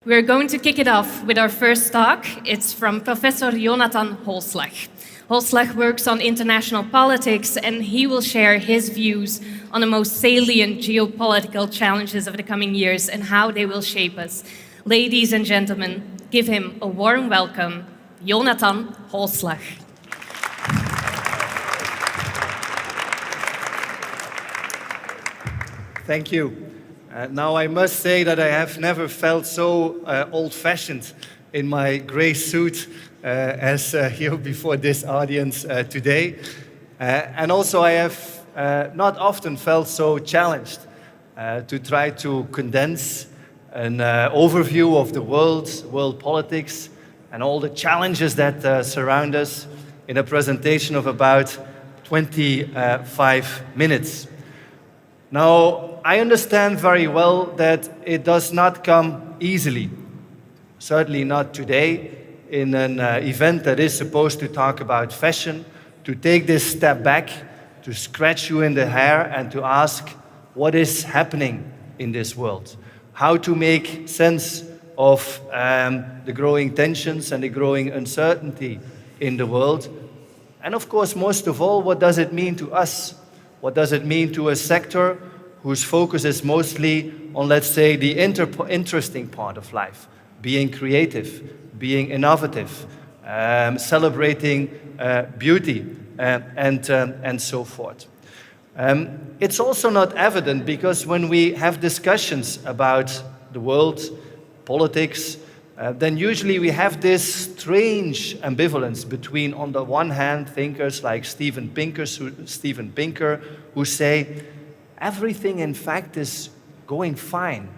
We're going to kick it off with our first talk. It's from Professor Jonathan Holslag. Holslag works on international politics, and he will share his views on the most salient geopolitical challenges of the coming years and how they will shape us. Ladies and gentlemen, give him a warm welcome, Jonathan Holslag. Thank you. Now I must say that I have never felt so old-fashioned in my gray suit as here before this audience today. And also I have not often felt so challenged to try to condense an overview of the world politics, and all the challenges that surround us in a presentation of about 25 minutes. Now, I understand very well that it does not come easily, certainly not today, in an event that is supposed to talk about fashion, to take this step back, to scratch you in the hair and to ask what is happening in this world, how to make sense of the growing tensions and the growing uncertainty in the world, and of course, most of all, what does it mean to us? What does it mean to a sector whose focus is mostly on, let's say, the interesting part of life, being creative, being innovative, celebrating beauty, and so forth. It's also not evident because when we have discussions about the world, politics, then usually we have this strange ambivalence between, on the one hand, thinkers like Steven Pinker, who say, everything, in fact, is going fine.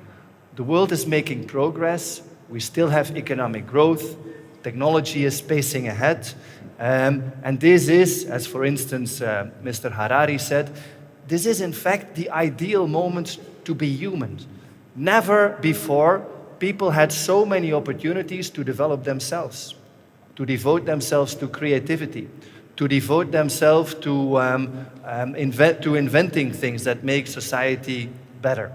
The world is making progress. We still have economic growth. Technology is pacing ahead. And this is, as for instance, Mr. Harari said, this is, in fact, the ideal moment to be human. Never before people had so many opportunities to develop themselves, to devote themselves to creativity, to devote themselves to inventing things that make society better.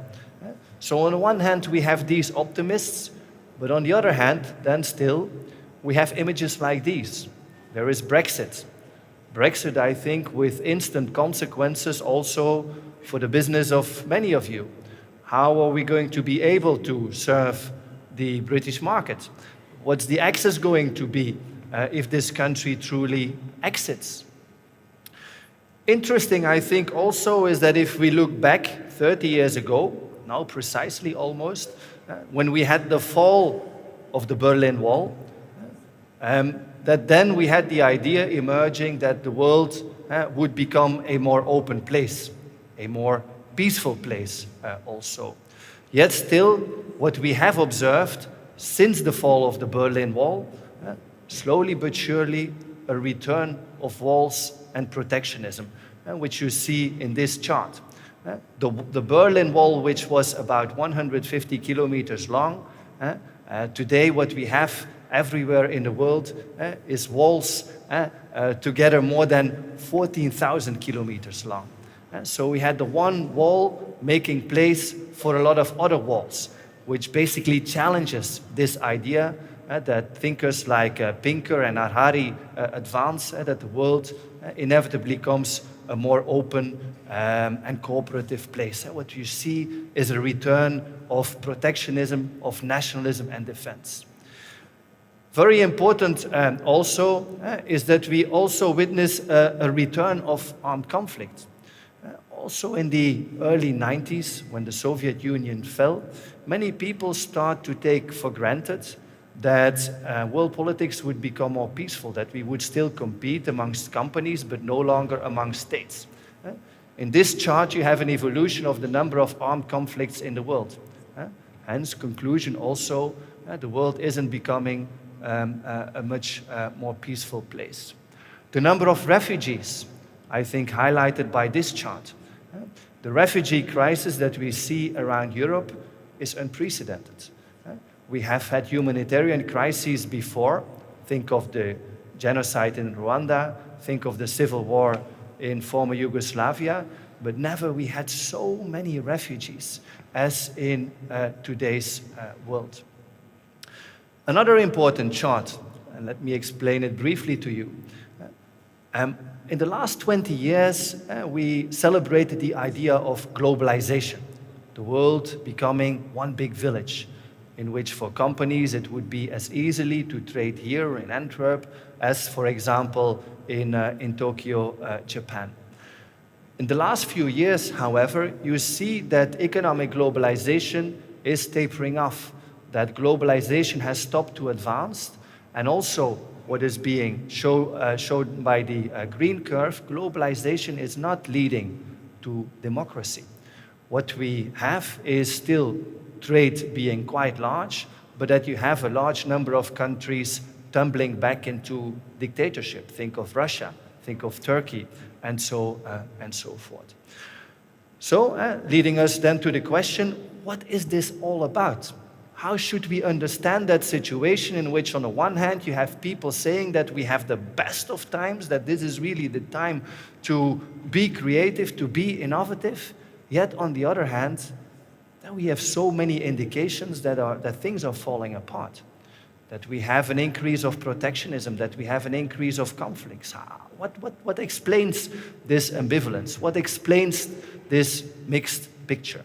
So on the one hand, we have these optimists, but on the other hand, then still, we have images like these. There is Brexit. Brexit, I think, with instant consequences also for the business of many of you. How are we going to be able to serve the British market? What's the access going to be if this country truly exits? Interesting, I think, also is that if we look back 30 years ago, now precisely almost, when we had the fall of the Berlin Wall, that then we had the idea emerging that the world would become a more open place, a more peaceful place also. Yet still, what we have observed since the fall of the Berlin Wall, slowly but surely, a return of walls and protectionism, which you see in this chart. The Berlin Wall, which was about 150 kilometers long, today what we have everywhere in the world is walls together more than 14,000 kilometers long. So we had the one wall making place for a lot of other walls, which basically challenges this idea that thinkers like Pinker and Harari advance, that the world inevitably becomes a more open and cooperative place. What you see is a return of protectionism, of nationalism and defense. Very important also is that we also witness a return of armed conflict. Also in the early 90s, when the Soviet Union fell, many people start to take for granted that world politics would become more peaceful, that we would still compete amongst companies, but no longer among states. In this chart, you have an evolution of the number of armed conflicts in the world. Hence, conclusion also, the world isn't becoming a much more peaceful place. The number of refugees, I think, highlighted by this chart. The refugee crisis that we see around Europe is unprecedented. We have had humanitarian crises before. Think of the genocide in Rwanda, think of the civil war in former Yugoslavia, but never we had so many refugees as in today's world. Another important chart, and let me explain it briefly to you. In the last 20 years, we celebrated the idea of globalization, the world becoming one big village, in which for companies it would be as easily to trade here in Antwerp as, for example, in Tokyo, Japan. In the last few years, however, you see that economic globalization is tapering off, that globalization has stopped to advance, and also what is being showed by the green curve, globalization is not leading to democracy. What we have is still trade being quite large, but that you have a large number of countries tumbling back into dictatorship. Think of Russia, think of Turkey, and so forth. So, leading us then to the question, what is this all about? How should we understand that situation in which, on the one hand, you have people saying that we have the best of times, that this is really the time to be creative, to be innovative, yet on the other hand, then we have so many indications that things are falling apart, that we have an increase of protectionism, that we have an increase of conflicts. What explains this ambivalence? What explains this mixed picture?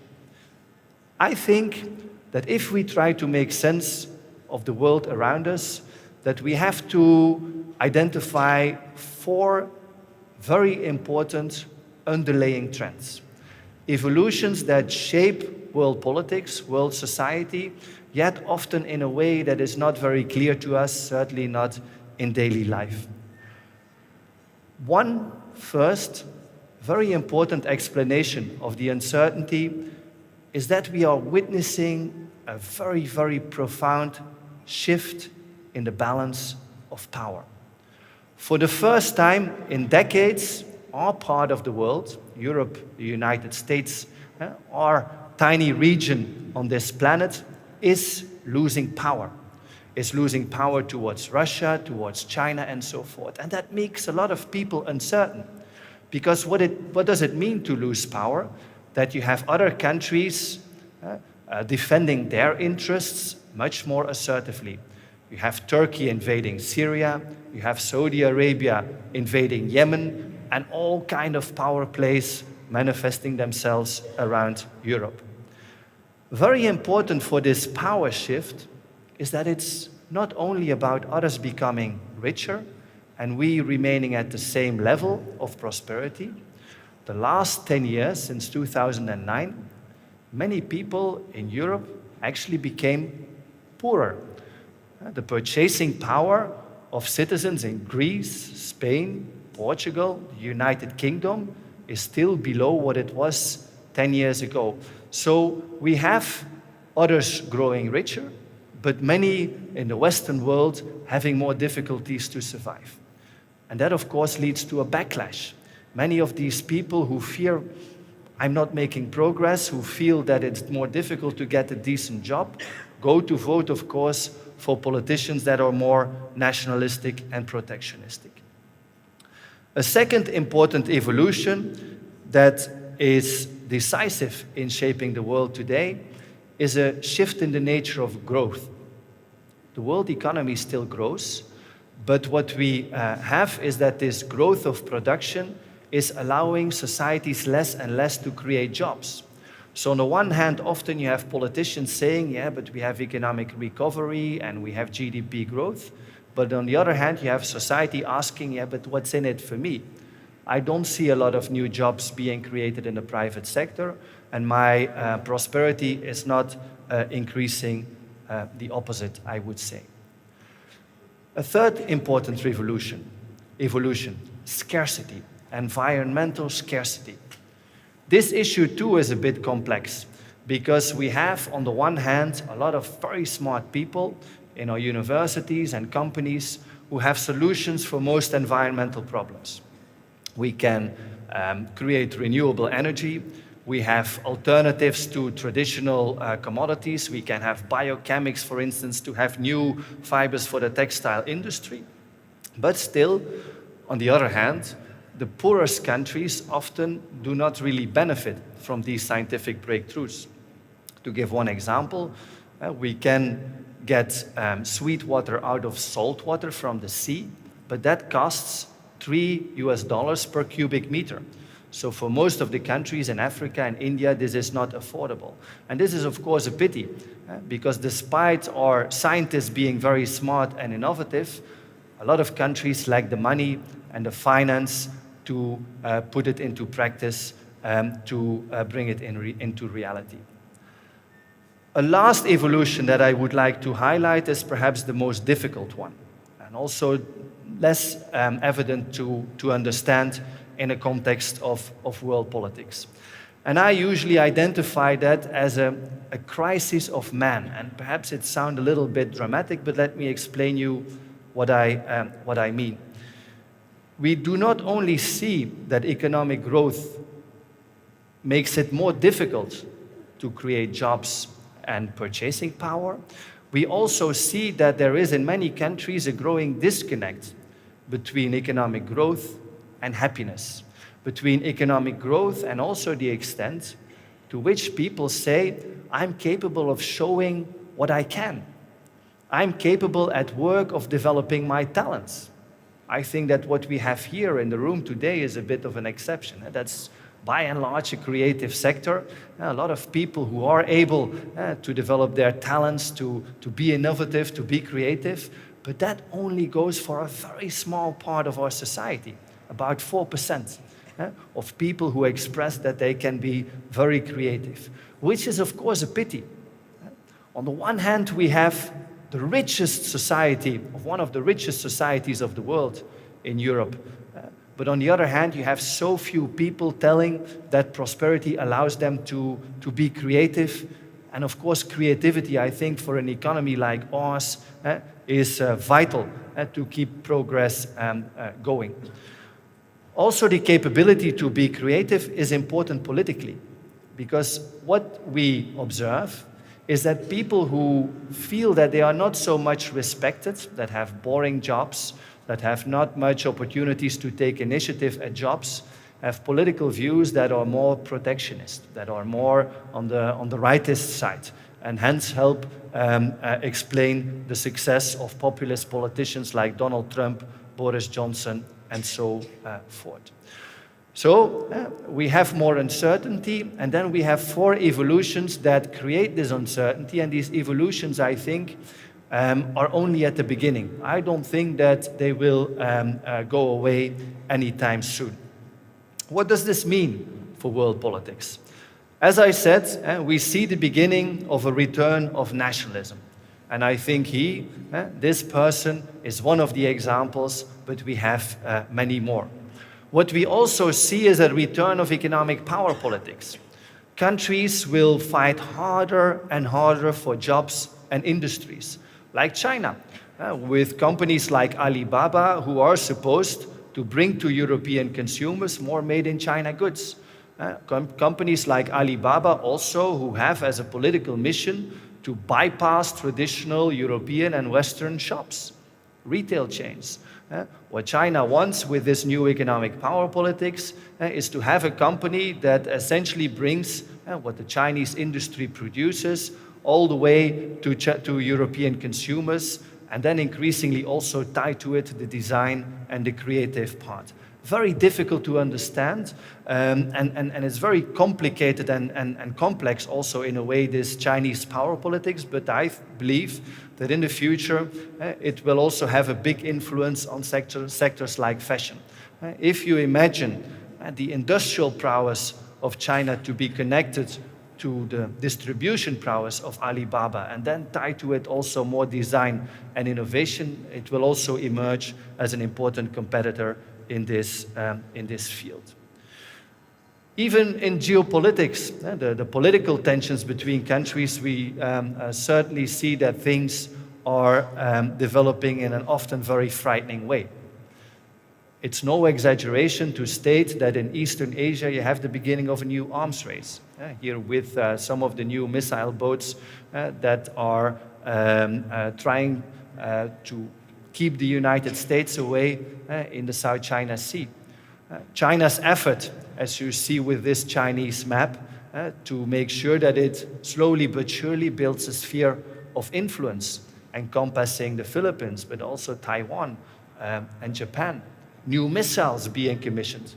I think that if we try to make sense of the world around us, that we have to identify 4 very important underlying trends. Evolutions that shape world politics, world society, yet often in a way that is not very clear to us, certainly not in daily life. One first, very important explanation of the uncertainty is that we are witnessing a very, very profound shift in the balance of power. For the first time in decades, our part of the world, Europe, the United States, our tiny region on this planet, is losing power. Is losing power towards Russia, towards China, and so forth. And that makes a lot of people uncertain. Because what does it mean to lose power? That you have other countries defending their interests much more assertively. You have Turkey invading Syria, you have Saudi Arabia invading Yemen, and all kind of power plays manifesting themselves around Europe. Very important for this power shift is that it's not only about others becoming richer and we remaining at the same level of prosperity. The last 10 years, since 2009, many people in Europe actually became poorer. The purchasing power of citizens in Greece, Spain, Portugal, the United Kingdom is still below what it was 10 years ago. So we have others growing richer, but many in the Western world having more difficulties to survive. And that, of course, leads to a backlash. Many of these people who fear, I'm not making progress, who feel that it's more difficult to get a decent job, go to vote, of course, for politicians that are more nationalistic and protectionistic. A second important evolution that is decisive in shaping the world today is a shift in the nature of growth. The world economy still grows, but what we have is that this growth of production is allowing societies less and less to create jobs. So on the one hand, often you have politicians saying, yeah, but we have economic recovery and we have GDP growth. But on the other hand, you have society asking, yeah, but what's in it for me? I don't see a lot of new jobs being created in the private sector, and my prosperity is not increasing, the opposite, I would say. A third important evolution, scarcity, environmental scarcity. This issue too is a bit complex because we have, on the one hand, a lot of very smart people in our universities and companies who have solutions for most environmental problems. We can create renewable energy. We have alternatives to traditional commodities. We can have biochemics, for instance, to have new fibers for the textile industry. But still, on the other hand, the poorest countries often do not really benefit from these scientific breakthroughs. To give one example, We can get sweet water out of salt water from the sea, but that costs $3 per cubic meter. So for most of the countries in Africa and India, this is not affordable. And this is, of course, a pity, because despite our scientists being very smart and innovative, a lot of countries lack the money and the finance to put it into practice, to bring it into reality. A last evolution that I would like to highlight is perhaps the most difficult one, and also less evident to understand in a context of world politics. And I usually identify that as a crisis of man. And perhaps it sounds a little bit dramatic, but let me explain you what I mean. We do not only see that economic growth makes it more difficult to create jobs and purchasing power, we also see that there is in many countries a growing disconnect between economic growth and happiness, between economic growth and also the extent to which people say, I'm capable of showing what I can. I'm capable at work of developing my talents. I think that what we have here in the room today is a bit of an exception. That's by and large a creative sector. A lot of people who are able to develop their talents, to be innovative, to be creative, but that only goes for a very small part of our society, about 4% of people who express that they can be very creative, which is of course a pity. On the one hand, we have the richest society, one of the richest societies of the world in Europe. But on the other hand, you have so few people telling that prosperity allows them to be creative. And of course, creativity, I think, for an economy like ours is vital to keep progress going. Also, the capability to be creative is important politically, because what we observe is that people who feel that they are not so much respected, that have boring jobs, that have not much opportunities to take initiative at jobs, have political views that are more protectionist, that are more on the rightist side, and hence help explain the success of populist politicians like Donald Trump, Boris Johnson, and so forth. So we have more uncertainty, and then we have 4 evolutions that create this uncertainty, and these evolutions, I think, are only at the beginning. I don't think that they will go away anytime soon. What does this mean for world politics? As I said, we see the beginning of a return of nationalism. And I think this person is one of the examples, but we have many more. What we also see is a return of economic power politics. Countries will fight harder and harder for jobs and industries, like China, with companies like Alibaba, who are supposed to bring to European consumers more made-in-China goods. Companies like Alibaba also, who have as a political mission to bypass traditional European and Western shops, retail chains. What China wants with this new economic power politics is to have a company that essentially brings what the Chinese industry produces all the way to European consumers, and then increasingly also tie to it the design and the creative part. Very difficult to understand, and it's very complicated and complex also in a way, this Chinese power politics, but I believe that in the future it will also have a big influence on sectors like fashion. If you imagine the industrial prowess of China to be connected to the distribution prowess of Alibaba, and then tie to it also more design and innovation, it will also emerge as an important competitor in this field. Even in geopolitics, the political tensions between countries, we certainly see that things are developing in an often very frightening way. It's no exaggeration to state that in Eastern Asia you have the beginning of a new arms race. Here with some of the new missile boats that are trying to keep the United States away in the South China Sea. China's effort, as you see with this Chinese map, to make sure that it slowly but surely builds a sphere of influence encompassing the Philippines, but also Taiwan and Japan. New missiles being commissioned.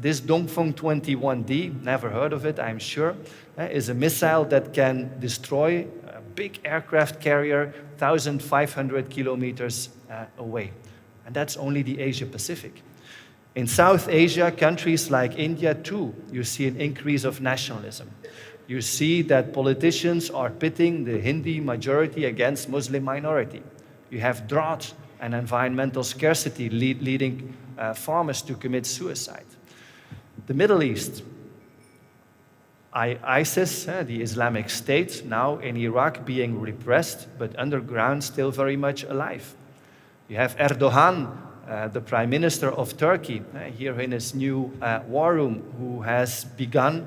This Dongfeng 21D, never heard of it, I'm sure, is a missile that can destroy a big aircraft carrier 1,500 kilometers away. And that's only the Asia Pacific. In South Asia, countries like India too, you see an increase of nationalism. You see that politicians are pitting the Hindi majority against Muslim minority. You have drought and environmental scarcity leading farmers to commit suicide. The Middle East, ISIS, the Islamic State, now in Iraq being repressed, but underground still very much alive. You have Erdogan, the Prime Minister of Turkey, here in his new war room, who has begun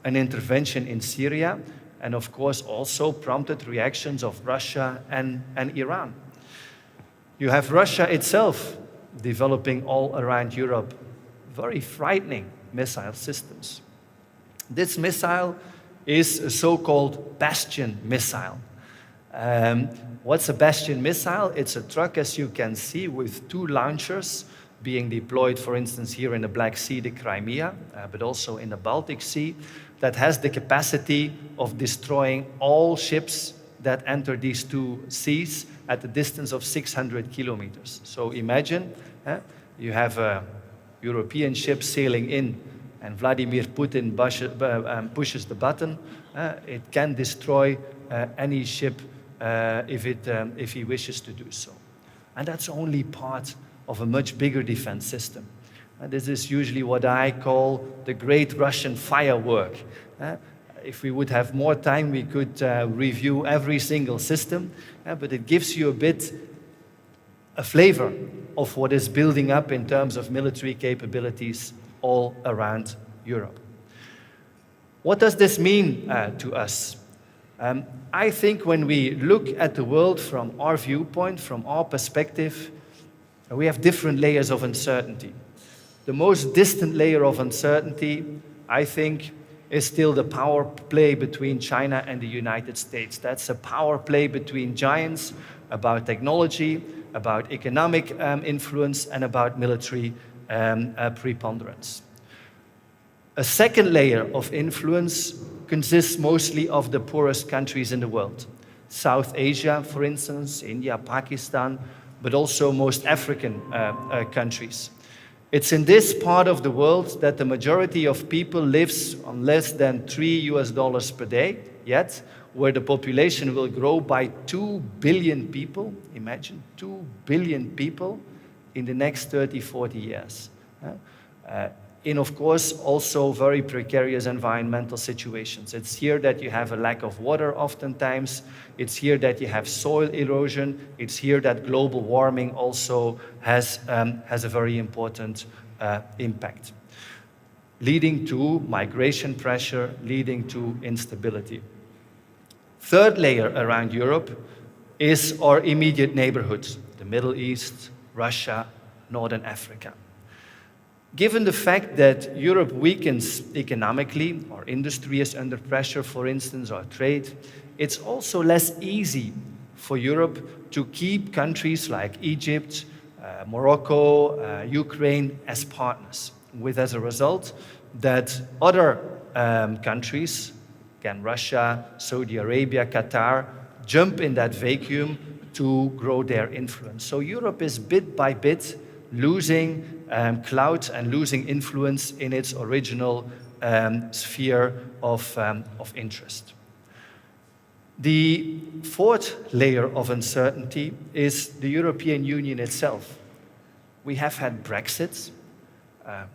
an intervention in Syria, and of course also prompted reactions of Russia and Iran. You have Russia itself developing all around Europe very frightening missile systems. This missile is a so-called Bastion missile. What's a Bastion missile? It's a truck, as you can see, with two launchers being deployed, for instance, here in the Black Sea, the Crimea, but also in the Baltic Sea, that has the capacity of destroying all ships that enter these two seas at a distance of 600 kilometers. So imagine, you have a European ship sailing in, and Vladimir Putin pushes the button. It can destroy any ship if he wishes to do so. And that's only part of a much bigger defense system. This is usually what I call the Great Russian Firework. If we would have more time, we could review every single system, but it gives you a flavor of what is building up in terms of military capabilities all around Europe. What does this mean to us? I think when we look at the world from our viewpoint, from our perspective, we have different layers of uncertainty. The most distant layer of uncertainty, I think, is still the power play between China and the United States. That's a power play between giants about technology, about economic influence, and about military preponderance. A second layer of influence consists mostly of the poorest countries in the world. South Asia, for instance, India, Pakistan, but also most African countries. It's in this part of the world that the majority of people lives on less than $3 per day, yet where the population will grow by 2 billion people, imagine 2 billion people in the next 30, 40 years. In, of course, also very precarious environmental situations. It's here that you have a lack of water oftentimes. It's here that you have soil erosion. It's here that global warming also has a very important impact, leading to migration pressure, leading to instability. Third layer around Europe is our immediate neighborhoods, the Middle East, Russia, Northern Africa. Given the fact that Europe weakens economically, our industry is under pressure, for instance, our trade, it's also less easy for Europe to keep countries like Egypt, Morocco, Ukraine as partners, with as a result that other countries, again Russia, Saudi Arabia, Qatar, jump in that vacuum to grow their influence. So Europe is bit by bit losing clout and losing influence in its original sphere of interest. The fourth layer of uncertainty is the European Union itself. We have had Brexit.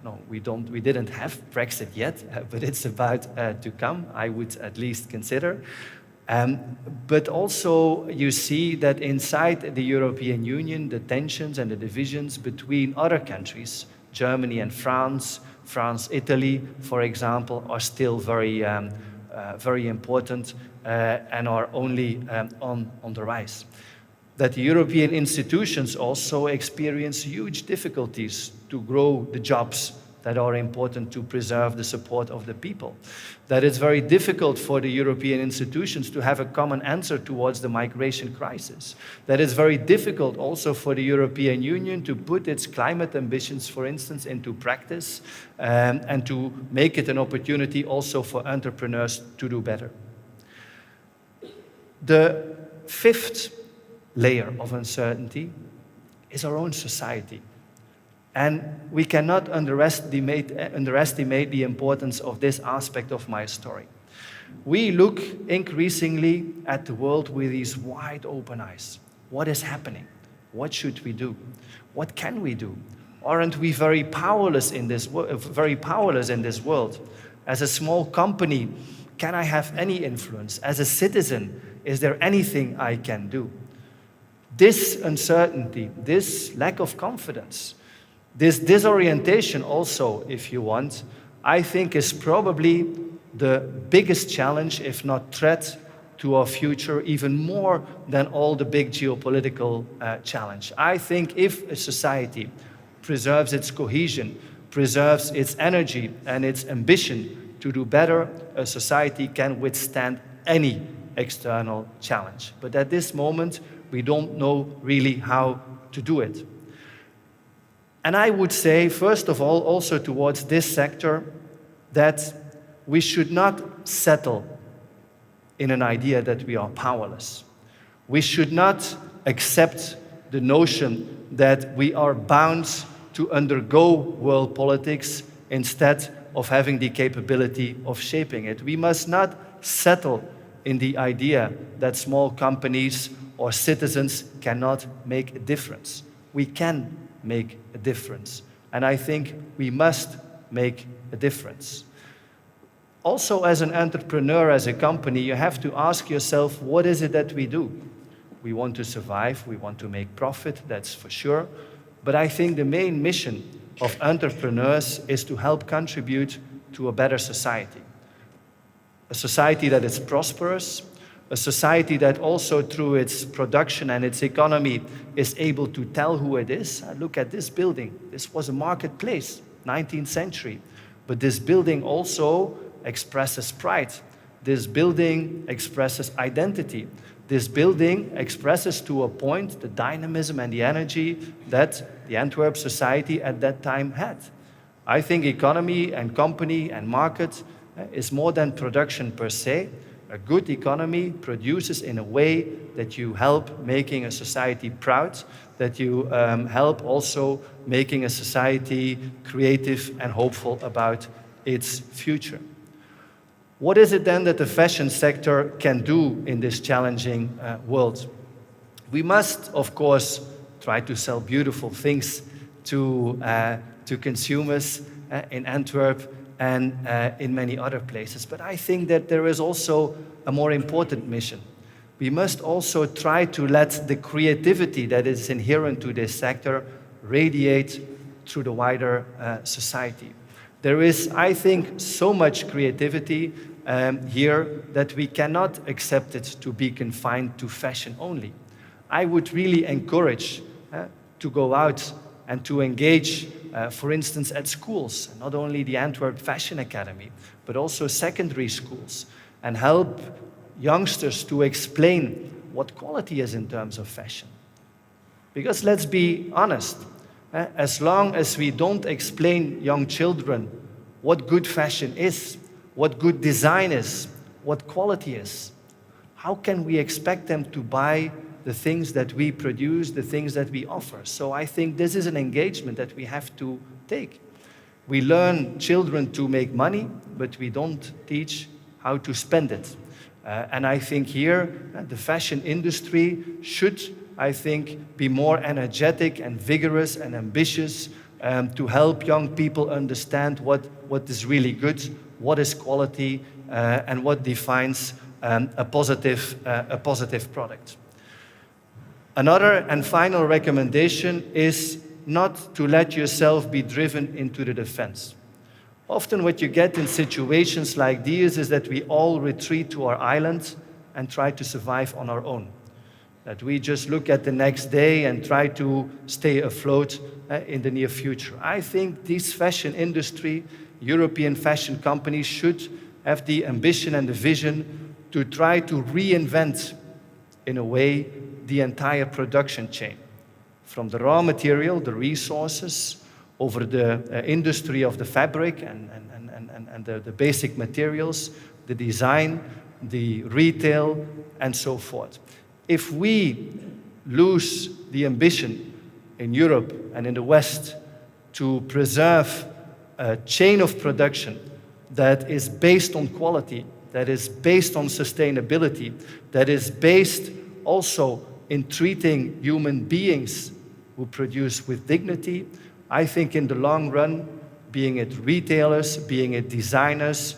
No, we didn't have Brexit yet, but it's about to come, I would at least consider. But also you see that inside the European Union, the tensions and the divisions between other countries, Germany and France, Italy, for example, are still very important and are only on the rise. That the European institutions also experience huge difficulties to grow the jobs that are important to preserve the support of the people. That it's very difficult for the European institutions to have a common answer towards the migration crisis. That it's very difficult also for the European Union to put its climate ambitions, for instance, into practice and to make it an opportunity also for entrepreneurs to do better. The fifth layer of uncertainty is our own society. And we cannot underestimate the importance of this aspect of my story. We look increasingly at the world with these wide open eyes. What is happening? What should we do? What can we do? Aren't we very powerless in this world? As a small company, can I have any influence? As a citizen, is there anything I can do? This uncertainty, this lack of confidence, this disorientation also, if you want, I think is probably the biggest challenge, if not threat, to our future, even more than all the big geopolitical challenge. I think if a society preserves its cohesion, preserves its energy and its ambition to do better, a society can withstand any external challenge. But at this moment, we don't know really how to do it. And I would say, first of all, also towards this sector, that we should not settle in an idea that we are powerless. We should not accept the notion that we are bound to undergo world politics instead of having the capability of shaping it. We must not settle in the idea that small companies or citizens cannot make a difference. We can make a difference. And I think we must make a difference. Also, as an entrepreneur, as a company, you have to ask yourself, what is it that we do? We want to survive, we want to make profit, that's for sure. But I think the main mission of entrepreneurs is to help contribute to a better society. A society that is prosperous, a society that also through its production and its economy is able to tell who it is. Look at this building. This was a marketplace, 19th century. But this building also expresses pride. This building expresses identity. This building expresses to a point the dynamism and the energy that the Antwerp society at that time had. I think economy and company and market is more than production per se. A good economy produces in a way that you help making a society proud, that you help also making a society creative and hopeful about its future. What is it then that the fashion sector can do in this challenging world? We must, of course, try to sell beautiful things to consumers in Antwerp and in many other places. But I think that there is also a more important mission. We must also try to let the creativity that is inherent to this sector radiate through the wider society. There is, I think, so much creativity here that we cannot accept it to be confined to fashion only. I would really encourage to go out and to engage, for instance, at schools, not only the Antwerp Fashion Academy, but also secondary schools, and help youngsters to explain what quality is in terms of fashion. Because let's be honest, as long as we don't explain young children what good fashion is, what good design is, what quality is, how can we expect them to buy the things that we produce, the things that we offer? So I think this is an engagement that we have to take. We learn children to make money, but we don't teach how to spend it. And I think here, the fashion industry should, I think, be more energetic and vigorous and ambitious to help young people understand what is really good, what is quality, and what defines a positive product. Another and final recommendation is not to let yourself be driven into the defense. Often what you get in situations like these is that we all retreat to our island and try to survive on our own. that we just look at the next day and try to stay afloat in the near future. I think this fashion industry, European fashion companies should have the ambition and the vision to try to reinvent, in a way, the entire production chain. From the raw material, the resources, over the industry of the fabric and the basic materials, the design, the retail, and so forth. If we lose the ambition in Europe and in the West to preserve a chain of production that is based on quality, that is based on sustainability, that is based also in treating human beings who produce with dignity, I think in the long run, being it retailers, being it designers,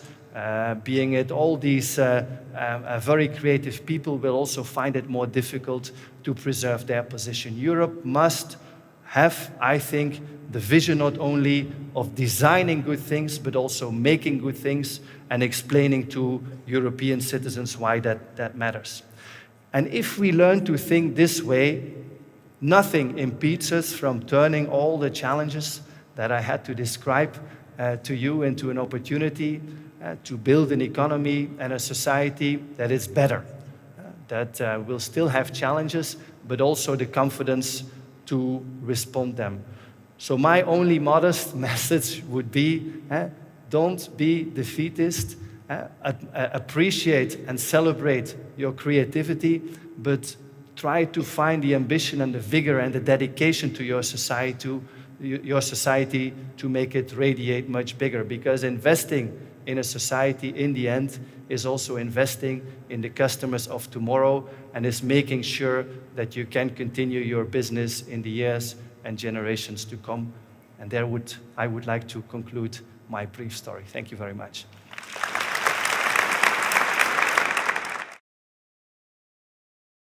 being it all these very creative people will also find it more difficult to preserve their position. Europe must have, I think, the vision not only of designing good things, but also making good things and explaining to European citizens why that matters. And if we learn to think this way, nothing impedes us from turning all the challenges that I had to describe to you into an opportunity to build an economy and a society that is better, that will still have challenges, but also the confidence to respond them. So my only modest message would be, don't be defeatist, appreciate and celebrate your creativity, but try to find the ambition and the vigor and the dedication to your society to make it radiate much bigger. Because investing in a society in the end is also investing in the customers of tomorrow and is making sure that you can continue your business in the years and generations to come. And I would like to conclude my brief story. Thank you very much.